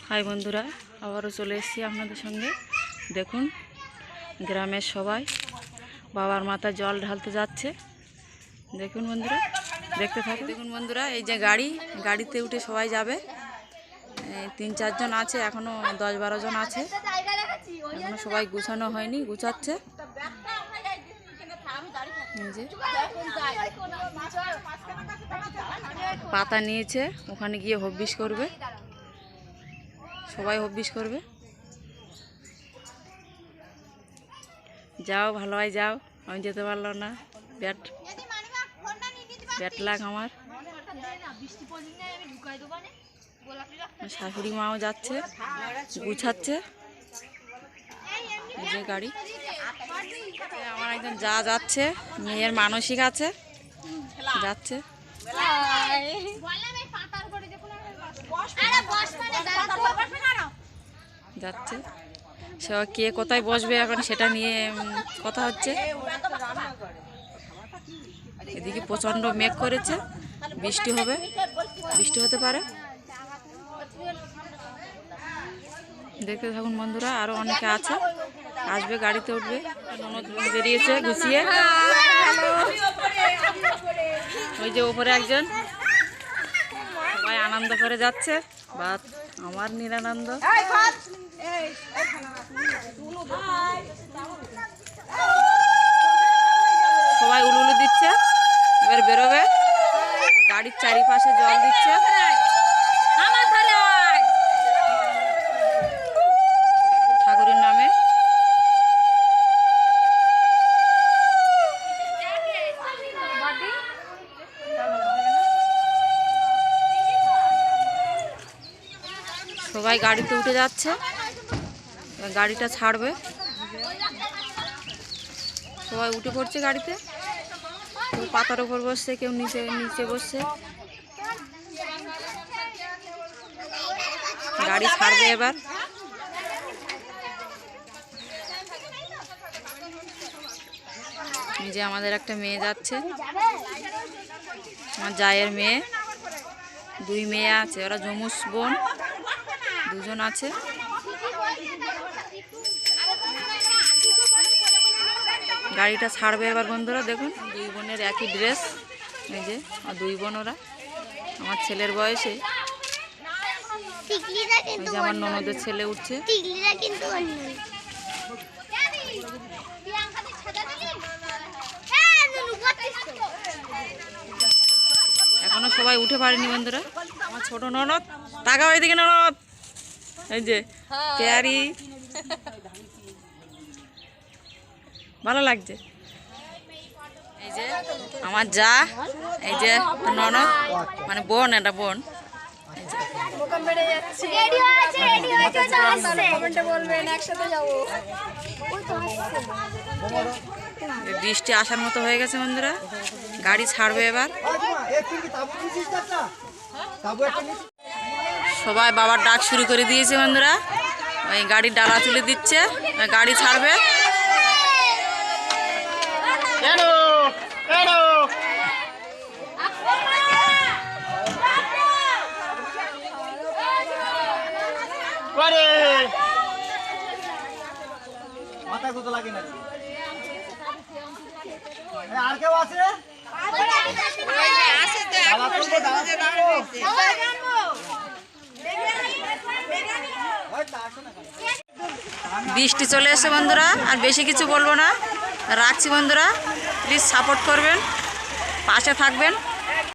High বন্ধুরা, আবারও চলে এসেছি আপনাদের সঙ্গে। দেখুন, গ্রামের সবাই বাবার মাথায় জল ঢালতে যাচ্ছে। দেখুন বন্ধুরা, দেখতে থাকুন। দেখুন বন্ধুরা, এই যে গাড়িতে উঠে সবাই যাবে। 3-4 জন আছে, এখনও 10-12 জন আছে। এখনও সবাই গুছানো হয়নি, গুছাচ্ছে। পাতা নিয়েছে, ওখানে গিয়ে হবিষ করবে, সবাই হবিষ করবে। যাও, ভালো হয় যাও, আমি যেতে পারলাম না, ব্যাট লাগ আমার। শাশুড়ি মাও যাচ্ছে, গুছাচ্ছে। এই যে গাড়ি, আমার একজন যাচ্ছে, মেয়ের মানসিক আছে, যাচ্ছে। যাচ্ছে সে কে কোথায় বসবে এখন সেটা নিয়ে কথা হচ্ছে। এদিকে প্রচণ্ড মেঘ করেছে, বৃষ্টি হবে, বৃষ্টি হতে পারে। দেখতে থাকুন বন্ধুরা, আরো অনেকে আছে, আসবে, গাড়িতে উঠবে। ননদ বেরিয়েছে গুছিয়ে। ওই যে উপরে একজন, সবাই আনন্দ করে যাচ্ছে। বাদ আমার নিরানন্দ। সবাই উলুলু দিচ্ছে, এবার বেরোবে। গাড়ির চারিপাশে জল দিচ্ছে। ঠাকুরের নামে। সবাই গাড়িতে উঠে যাচ্ছে, গাড়িটা ছাড়বে। সবাই উঠে পড়ছে গাড়িতে, কেউ পাতার উপর বসছে, কেউ নিচে নিচে বসছে। গাড়ি ছাড়বে এবার। যে আমাদের একটা মেয়ে যাচ্ছে, আমার জায়ের মেয়ে, 2 মেয়ে আছে, ওরা যমুস বোন, 2 জন আছে। গাড়িটা ছাড়বে এবার বন্ধুরা। দেখুন, 2 বোনের একই ড্রেস। এই যে 2 বোন, ওরা আমার ছেলের বয়সে। এই যে আমার ননদের ছেলে উঠছে। এখনো সবাই উঠে পারেনি বন্ধুরা। আমার ছোট ননদ, তাকাও এদিকে ননদ, এই যে পেয়ারি, ভালো লাগছে। এই যে আমার যা, এই যে ননদ, মানে বোন, এটা বোন। বৃষ্টি আসার মতো হয়ে গেছে বন্ধুরা, গাড়ি ছাড়বে এবার। সবাই বাবার ডাক শুরু করে দিয়েছে বন্ধুরা। ওই গাড়ির ডালা তুলে দিচ্ছে, গাড়ি ছাড়বে। আর কেউ আছে? বৃষ্টি চলে এসে বন্ধুরা, আর বেশি কিছু বলবো না, রাখছি বন্ধুরা। প্লিজ সাপোর্ট করবেন, পাশে থাকবেন।